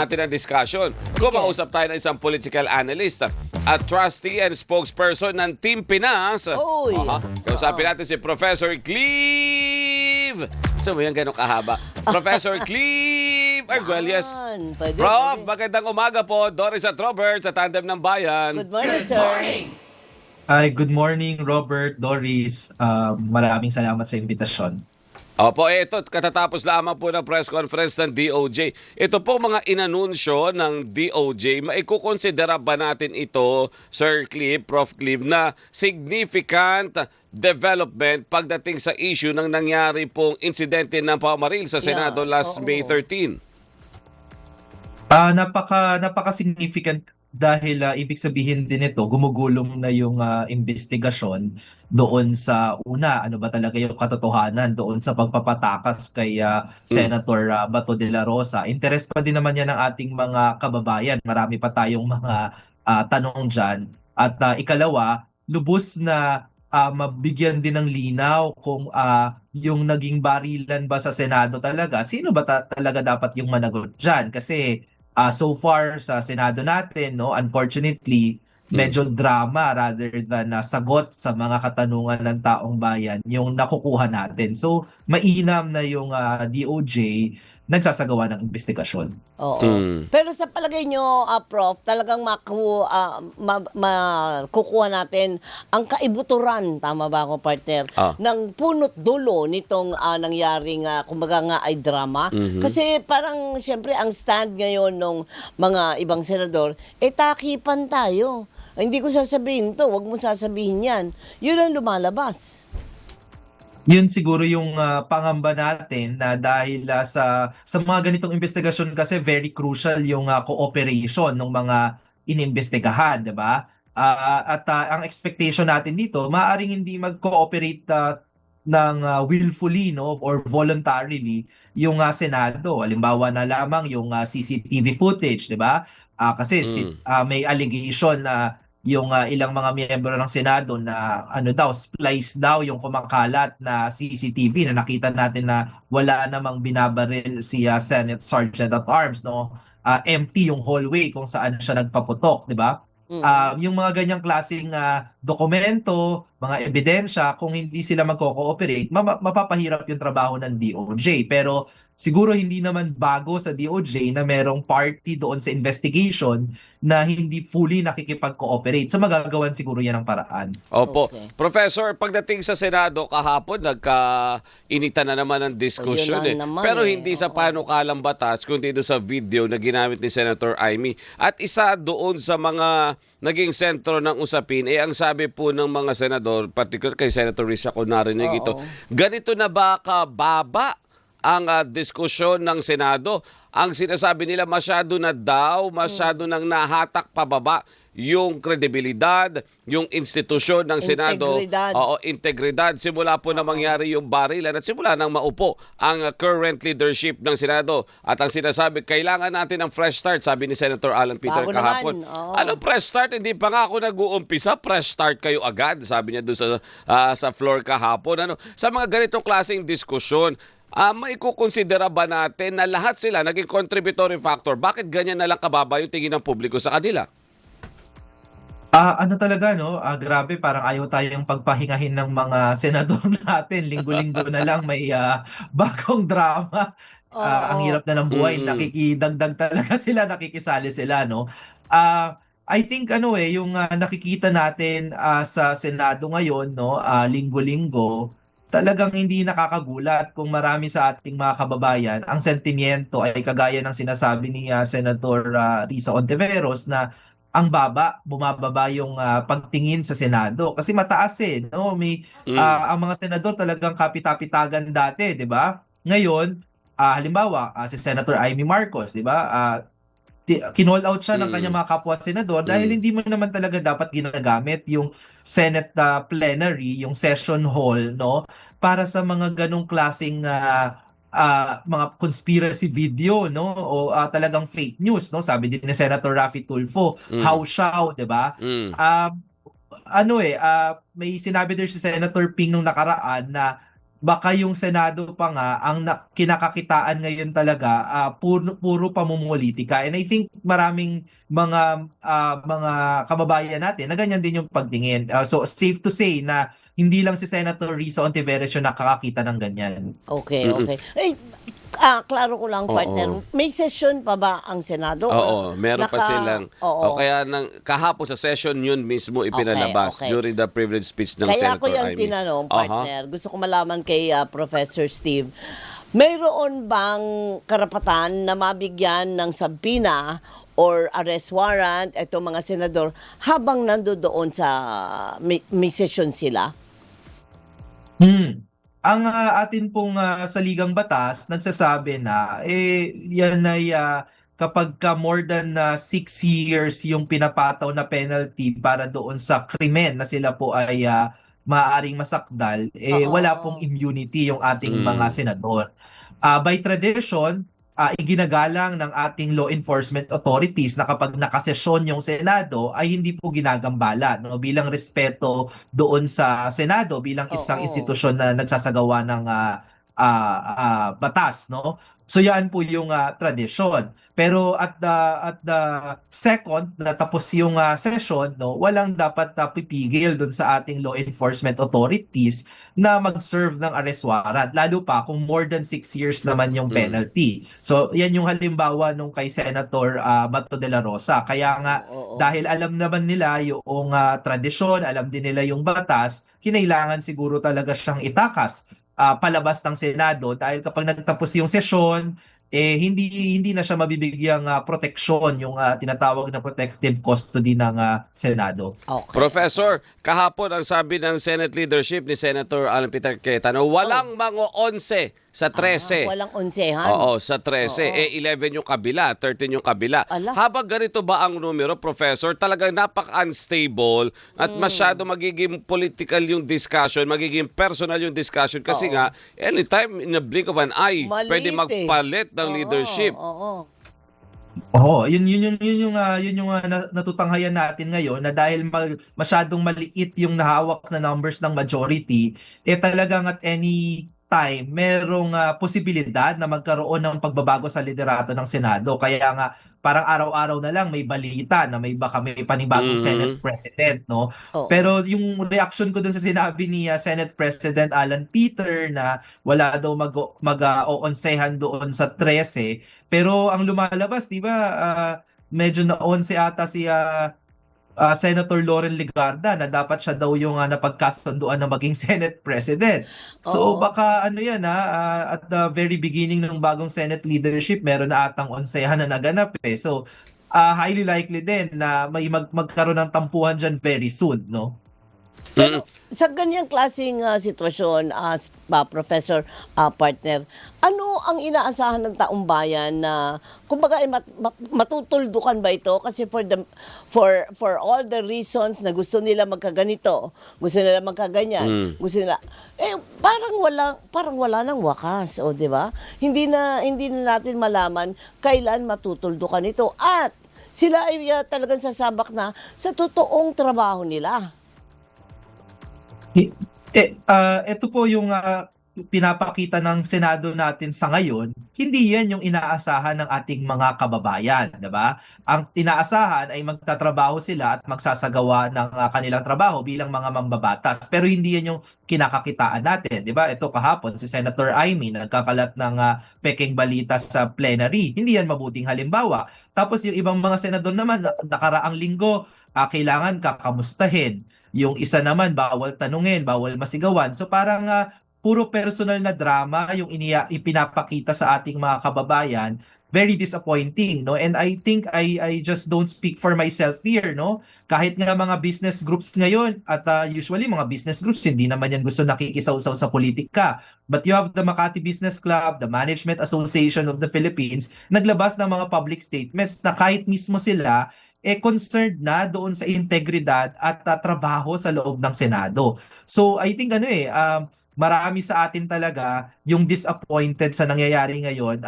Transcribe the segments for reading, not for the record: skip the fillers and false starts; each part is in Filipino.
natin ang discussion. Kumausap tayo ng isang political analyst at trustee and spokesperson ng Team Pinas. Oy. Kausapin natin si Professor Cleve. Gusto mo yan gano'ng kahaba? Professor Cleve Arguelles. Pwede, Prof, pwede. magandang umaga po. Doris at Robert sa Tandem ng Bayan. Good morning, sir. Hi, good morning Robert, Doris. Maraming salamat sa imbitasyon. Opo, ito, katatapos lamang po ng press conference ng DOJ. Ito po mga inanunsyo ng DOJ, maikukonsidera ba natin ito, Sir Cleve, Prof. Cleve, na significant development pagdating sa issue ng nangyari pong insidente ng pamaril sa Senado last May 13? Napaka-significant dahil ibig sabihin din ito, gumugulong na yung investigasyon doon sa una, ano ba talaga yung katotohanan doon sa pagpapatakas kay Senator Bato de la Rosa. Interes pa din naman yan ng ating mga kababayan. Marami pa tayong mga tanong dyan. At ikalawa, lubos na mabigyan din ng linaw kung yung naging barilan ba sa Senado talaga, sino ba talaga dapat yung managot dyan? Kasi so far sa Senado natin, no, unfortunately, medyo drama rather than sagot sa mga katanungan ng taong bayan yung nakukuha natin. So, mainam na yung DOJ nagsasagawa ng investigasyon. Oo. Pero sa palagay nyo, Prof, talagang makukuha natin ang kaibuturan, tama ba ako, partner, ng punot dulo nitong nangyaring, kumbaga nga ay drama. Kasi parang, syempre, ang stand ngayon ng mga ibang senador, takipan tayo. Hindi ko sasabihin to, wag mo sasabihin yan. Yun ang lumalabas. Yun siguro yung pangamba natin na dahil sa mga ganitong investigasyon kasi very crucial yung cooperation ng mga inimbestigahan, 'di ba? Ang expectation natin dito, maaaring hindi mag-cooperate ng willfully, no, or voluntarily yung Senado. Halimbawa na lamang yung CCTV footage, 'di ba? Kasi may allegation na yung ilang mga miyembro ng Senado na splice daw yung kumakalat na CCTV na nakita natin na wala namang binabaril si Senate Sergeant at Arms, no. Empty yung hallway kung saan siya nagpaputok, di ba? Yung mga ganyang klaseng dokumento, mga ebidensya, kung hindi sila magko-cooperate, mapapahirap yung trabaho ng DOJ. Pero siguro hindi naman bago sa DOJ na merong party doon sa investigation na hindi fully nakikipag-cooperate. So magagawan siguro yan ang paraan. Opo. Okay. Professor, pagdating sa Senado kahapon, nagkainitan na naman ang diskusyon. Yun na naman Pero hindi sa oo. panukalang batas, kundi doon sa video na ginamit ni Senator Amy. At isa doon sa mga naging sentro ng usapin, ang sabi po ng mga senador, particular kay Senator Risa ko narinig ito, ganito na ba kababa ang diskusyon ng Senado? Ang sinasabi nila masyado nang nahatak pababa yung kredibilidad, yung institusyon ng Senado. Integridad. Integridad. Simula po na mangyari yung barilan at simula nang maupo ang current leadership ng Senado. At ang sinasabi, kailangan natin ng fresh start, sabi ni Senator Alan Peter Bago kahapon. naman, oo. Anong fresh start? Hindi pa nga ako nag-uumpisa. Fresh start kayo agad, sabi niya doon sa floor kahapon. Sa mga ganitong klaseng diskusyon, maikukonsidera ba natin na lahat sila naging contributory factor? Bakit ganyan na lang kababa yung tingin ng publiko sa kanila? Talaga, no? Grabe, parang ayaw tayong pagpahingahin ng mga senador natin. Linggo-linggo na lang may bagong drama. Ang hirap na ng buhay. Nakikidagdag talaga sila, nakikisali sila, no? I think yung nakikita natin sa Senado ngayon, no, linggo-linggo, talagang hindi nakakagulat kung marami sa ating mga kababayan ang sentimiento ay kagaya ng sinasabi ni Senator Risa Ontiveros na ang bumababa yung pagtingin sa Senado kasi mataas no, may ang mga senador talagang kapitapitagan dati, 'di ba? Ngayon, halimbawa si Senator Amy Marcos, 'di ba? Kinall out siya ng kanyang mga kapwa senador dahil hindi mo naman talaga dapat ginagamit yung Senate plenary, yung session hall, no, para sa mga ganong klaseng mga conspiracy video, no, o talagang fake news, no. Sabi din ni Senator Raffy Tulfo, how shall, 'di ba? May sinabi din si Senator Ping nung nakaraan na baka yung Senado pa nga ang kinakakitaan ngayon talaga puro pamumulitika. And I think maraming mga kababayan natin na ganyan din yung pagtingin. So safe to say na hindi lang si Senator Risa Ontiveros yung nakakakita ng ganyan. Okay, okay. Klaro ko lang, partner. May session pa ba ang Senado? Oo, meron pa silang. Oo. O kaya kahapon sa session yun mismo ipinalabas Okay. during the privilege speech ng Kaya Senator ko yan Amy. tinanong, partner. Gusto ko malaman kay Professor Steve. Mayroon bang karapatan na mabigyan ng sabina or arrest warrant itong mga senador habang nandoon sa may session sila? Ang atin pong saligang batas nagsasabi na yan ay kapag more than 6 years yung pinapataw na penalty para doon sa krimen na sila po ay maaaring masakdal, wala pong immunity yung ating mga senador. By tradition, iginagalang ng ating law enforcement authorities na kapag nakasesyon yung Senado ay hindi po ginagambala, no, bilang respeto doon sa Senado bilang isang institusyon na nagsasagawa ng batas, no. So yan po yung tradisyon. Pero at the second na tapos yung session, no, walang dapat pipigil doon sa ating law enforcement authorities na mag-serve ng arrest warrant, lalo pa kung more than 6 years naman yung penalty. So yan yung halimbawa nung kay Senator Bato de la Rosa. Kaya nga dahil alam naman nila yung tradisyon, alam din nila yung batas, kinailangan siguro talaga siyang itakas palabas ng Senado dahil kapag nagtapos yung sesyon, hindi na siya mabibigyang proteksyon, yung tinatawag na protective custody ng Senado. Okay. Professor, kahapon ang sabi ng Senate leadership ni Senator Alan Peter Cayetano, walang mga 11 sa 13. Walang onsehan? Oo, sa 13. 11 yung kabila, 13 yung kabila. Ala. Habang ganito ba ang numero, Professor, talagang napaka-unstable at masyado magiging political yung discussion, magiging personal yung discussion kasi nga, anytime in a blink of an eye, Maliit pwede magpalit ng leadership. Oo. Yun yung natutanghayan natin ngayon na dahil masyadong maliit yung nahawak na numbers ng majority, talagang at any time merong posibilidad na magkaroon ng pagbabago sa liderato ng Senado. Kaya nga parang araw-araw na lang may balita na may panibagong Senate President, no? Oo. Pero yung reaction ko dun sa sinabi ni Senate President Alan Peter na wala daw mag-oonsehan doon sa 13, pero ang lumalabas, di ba, medyo na 11 ata si Senator Loren Legarda na dapat siya daw yung napagkasunduan na maging Senate President. So baka yan at the very beginning ng bagong Senate leadership, meron na atang onsehan na naganap So highly likely din na may magkaroon ng tampuhan dyan very soon, no? Pero sa ganyang klaseng sitwasyon, Professor, partner, ano ang inaasahan ng taong bayan na kumbaga ay matutuldukan ba ito kasi for all the reasons na gusto nila magkaganito, gusto nila magkaganyan, gusto nila parang wala nang wakas, di ba? Hindi na natin malaman kailan matutuldukan ito at sila ay talagang sasabak na sa totoong trabaho nila. Ito po yung pinapakita ng Senado natin sa ngayon, hindi yan yung inaasahan ng ating mga kababayan, 'di ba? Ang inaasahan ay magtatrabaho sila at magsasagawa ng kanilang trabaho bilang mga mambabatas. Pero hindi yan yung kinakakitaan natin, 'di ba? Ito kahapon si Senator Amy nagkakalat ng pekeng balita sa plenary. Hindi yan mabuting halimbawa. Tapos yung ibang mga senador naman nakaraang linggo, kailangan kakamustahin. Yung isa naman, bawal tanungin, bawal masigawan. So parang puro personal na drama yung ipinapakita sa ating mga kababayan. Very disappointing, no? And I think I just don't speak for myself here, no? Kahit nga mga business groups ngayon, at usually mga business groups, hindi naman yan gusto nakikisaw-saw sa politika. But you have the Makati Business Club, the Management Association of the Philippines, naglabas ng mga public statements na kahit mismo sila, concerned na doon sa integridad at trabaho sa loob ng Senado. So I think marami sa atin talaga yung disappointed sa nangyayari ngayon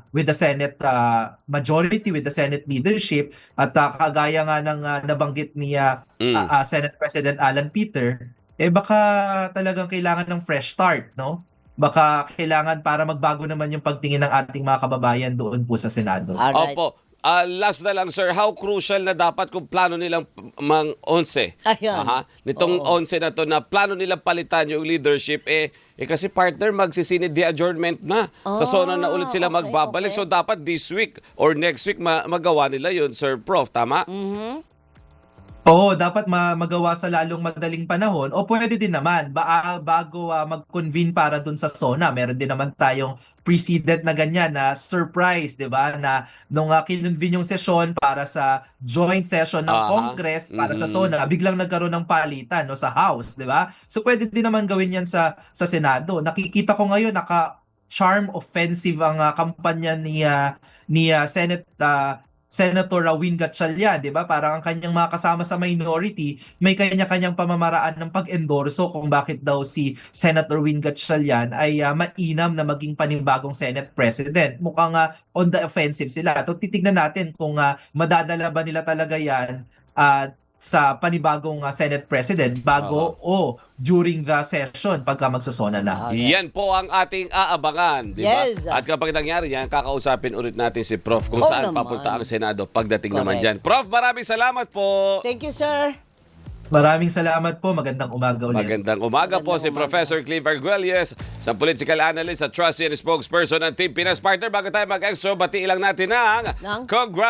with the Senate majority, with the Senate leadership at kagaya nga ng nabanggit ni Senate President Alan Peter, baka talagang kailangan ng fresh start, no? Baka kailangan para magbago naman yung pagtingin ng ating mga kababayan doon po sa Senado. Alright. Opo. Last na lang, sir, how crucial na dapat kung plano nilang mang 11? Ayan. Nitong 11 na to na plano nilang palitan yung leadership, kasi partner, magsisinid the adjournment na. Sa SONA na ulit sila okay, magbabalik. okay. So dapat this week or next week magawa nila yun, Sir Prof. Tama? Oo, dapat magawa sa lalong madaling panahon o pwede din naman bago mag-convene para dun sa SONA. Meron din naman tayong precedent na ganyan na surprise, 'di ba? Na nung kinonvene yung session para sa joint session ng Congress para sa SONA, biglang nagkaroon ng palitan no sa House, 'di ba? So pwede din naman gawin 'yan sa Senado. Nakikita ko ngayon charm offensive ang kampanya ni Senator Win Gatchalian, 'di ba? Parang ang kanyang mga kasama sa minority, may kanya-kanyang pamamaraan ng pag-endorso kung bakit daw si Senator Win Gatchalian ay mainam na maging panibagong Senate President. Mukhang on the offensive sila. So titignan natin kung madadala ba nila talaga 'yan sa panibagong Senate President bago o during the session pagka magsosona na. Yan po ang ating aabangan, di ba? Yes. At kapag nangyari yan, kakausapin ulit natin si Prof kung Oo saan naman. papunta ang Senado pagdating naman Correct. dyan. Prof, maraming salamat po. Thank you, sir. Maraming salamat po. Magandang umaga ulit. Magandang umaga po si Magandang umaga. Professor Clive Arguelles, sa political analyst at trustee and spokesperson ng Team Pinas. Partner, bago tayo mag-extra, batiin lang natin ang Ng? congratulations